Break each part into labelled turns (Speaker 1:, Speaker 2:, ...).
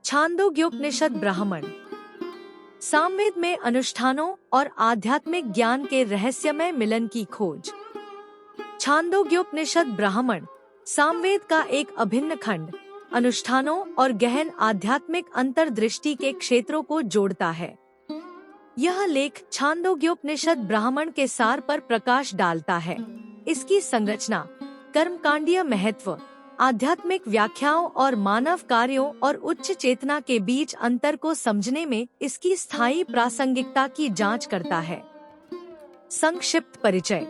Speaker 1: छांदोग्योपनिषद ब्राह्मण सामवेद में अनुष्ठानों और आध्यात्मिक ज्ञान के रहस्यमय मिलन की खोज। छांदोग्योपनिषद ब्राह्मण सामवेद का एक अभिन्न खंड अनुष्ठानों और गहन आध्यात्मिक अंतर्दृष्टि के क्षेत्रों को जोड़ता है। यह लेख छांदोग्योपनिषद ब्राह्मण के सार पर प्रकाश डालता है। इसकी संरचना, कर्मकांडीय महत्व, आध्यात्मिक व्याख्याओं और मानव कार्यों और उच्च चेतना के बीच अंतर को समझने में इसकी स्थायी प्रासंगिकता की जांच करता है। संक्षिप्त परिचय।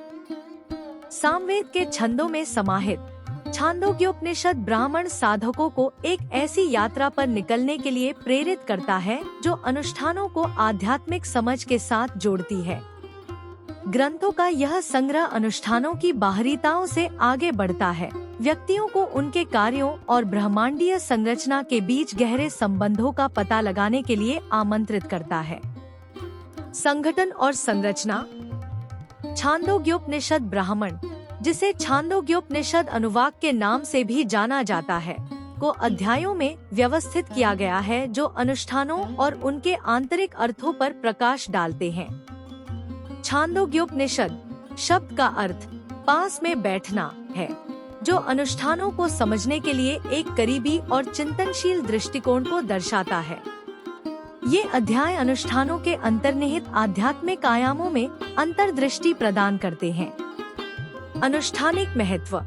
Speaker 1: सामवेद के छंदों में समाहित छांदोग्योपनिषद ब्राह्मण साधकों को एक ऐसी यात्रा पर निकलने के लिए प्रेरित करता है जो अनुष्ठानों को आध्यात्मिक समझ के साथ जोड़ती है। ग्रंथों का यह संग्रह अनुष्ठानों की बाहरीताओं से आगे बढ़ता है, व्यक्तियों को उनके कार्यों और ब्रह्मांडीय संरचना के बीच गहरे संबंधों का पता लगाने के लिए आमंत्रित करता है। संगठन और संरचना। छांदोग्योपनिषद ब्राह्मण, जिसे छांदोग्योपनिषद अनुवाक के नाम से भी जाना जाता है, को अध्यायों में व्यवस्थित किया गया है जो अनुष्ठानों और उनके आंतरिक अर्थों पर प्रकाश डालते हैं। छांदोग्योपनिषद शब्द का अर्थ पास में बैठना है, जो अनुष्ठानों को समझने के लिए एक करीबी और चिंतनशील दृष्टिकोण को दर्शाता है। ये अध्याय अनुष्ठानों के अंतर्निहित आध्यात्मिक आयामों में अंतर्दृष्टि प्रदान करते हैं। अनुष्ठानिक महत्व।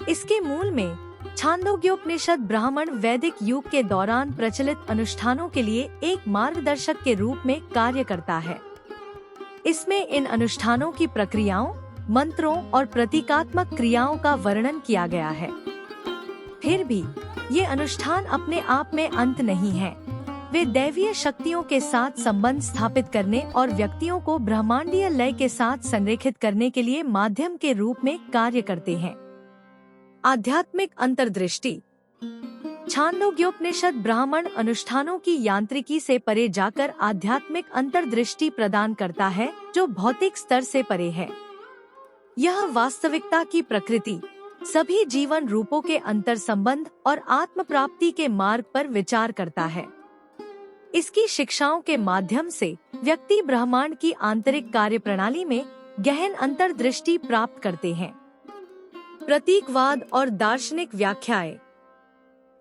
Speaker 1: इसके मूल में छांदोग्योपनिषद ब्राह्मण वैदिक युग के दौरान प्रचलित अनुष्ठानों के लिए एक मार्गदर्शक के रूप में कार्य करता है। इसमें इन अनुष्ठानों की प्रक्रियाओं, मंत्रों और प्रतीकात्मक क्रियाओं का वर्णन किया गया है। फिर भी ये अनुष्ठान अपने आप में अंत नहीं है। वे दैवीय शक्तियों के साथ संबंध स्थापित करने और व्यक्तियों को ब्रह्मांडीय लय के साथ संरेखित करने के लिए माध्यम के रूप में कार्य करते हैं। आध्यात्मिक अंतर्दृष्टि। छांदोग्योपनिषद ब्राह्मण अनुष्ठानों की यांत्रिकी से परे जाकर आध्यात्मिक अंतर्दृष्टि प्रदान करता है जो भौतिक स्तर से परे है। यह वास्तविकता की प्रकृति, सभी जीवन रूपों के अंतर संबंध और आत्म प्राप्ति के मार्ग पर विचार करता है। इसकी शिक्षाओं के माध्यम से व्यक्ति ब्रह्मांड की आंतरिक कार्यप्रणाली में गहन अंतर्दृष्टि प्राप्त करते हैं। प्रतीकवाद और दार्शनिक व्याख्याएं।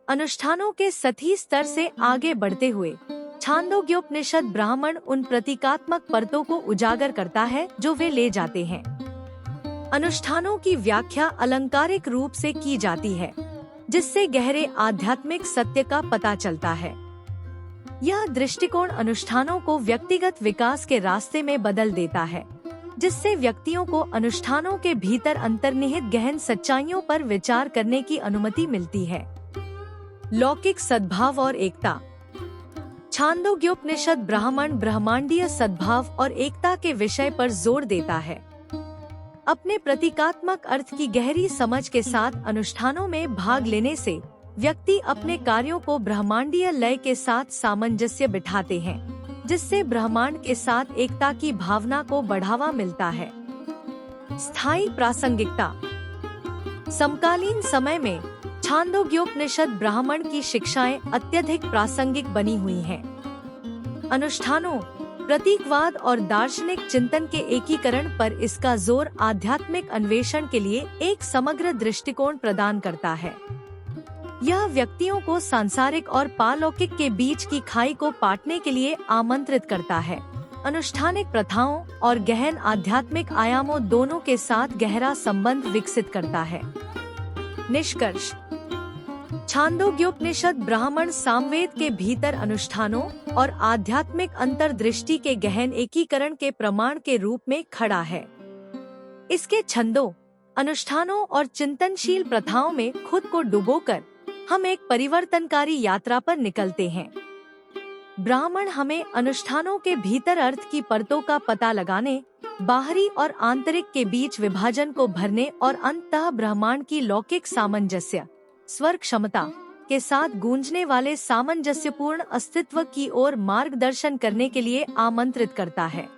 Speaker 1: अनुष्ठानों के सतही स्तर से आगे बढ़ते हुए छांदोग्योपनिषद ब्राह्मण उन प्रतीकात्मक परतों को उजागर करता है जो वे ले जाते हैं। अनुष्ठानों की व्याख्या अलंकारिक रूप से की जाती है, जिससे गहरे आध्यात्मिक सत्य का पता चलता है। यह दृष्टिकोण अनुष्ठानों को व्यक्तिगत विकास के रास्ते में बदल देता है, जिससे व्यक्तियों को अनुष्ठानों के भीतर अंतर्निहित गहन सच्चाइयों पर विचार करने की अनुमति मिलती है। लौकिक सद्भाव और एकता। छांदोग्योपनिषद ब्राह्मण ब्रह्मांडीय सद्भाव और एकता के विषय पर जोर देता है। अपने प्रतीकात्मक अर्थ की गहरी समझ के साथ अनुष्ठानों में भाग लेने से व्यक्ति अपने कार्यों को ब्रह्मांडीय लय के साथ सामंजस्य बिठाते हैं, जिससे ब्रह्मांड के साथ एकता की भावना को बढ़ावा मिलता है। स्थायी प्रासंगिकता। समकालीन समय में छांदोग्योपनिषद ब्राह्मण की शिक्षाएं अत्यधिक प्रासंगिक बनी हुई हैं। अनुष्ठानों, प्रतीकवाद और दार्शनिक चिंतन के एकीकरण पर इसका जोर आध्यात्मिक अन्वेषण के लिए एक समग्र दृष्टिकोण प्रदान करता है। यह व्यक्तियों को सांसारिक और पारलौकिक के बीच की खाई को पाटने के लिए आमंत्रित करता है। अनुष्ठानिक प्रथाओं और गहन आध्यात्मिक आयामों दोनों के साथ गहरा संबंध विकसित करता है। निष्कर्ष। छांदोग्योपनिषद ब्राह्मण सामवेद के भीतर अनुष्ठानों और आध्यात्मिक अंतर्दृष्टि के गहन एकीकरण के प्रमाण के रूप में खड़ा है। इसके छंदों, अनुष्ठानों और चिंतनशील प्रथाओं में खुद को डुबोकर हम एक परिवर्तनकारी यात्रा पर निकलते हैं। ब्राह्मण हमें अनुष्ठानों के भीतर अर्थ की परतों का पता लगाने, बाहरी और आंतरिक के बीच विभाजन को भरने और अंततः ब्रह्मांड की लौकिक सामंजस्य, स्वर क्षमता के साथ गूंजने वाले सामंजस्यपूर्ण अस्तित्व की ओर मार्गदर्शन करने के लिए आमंत्रित करता है।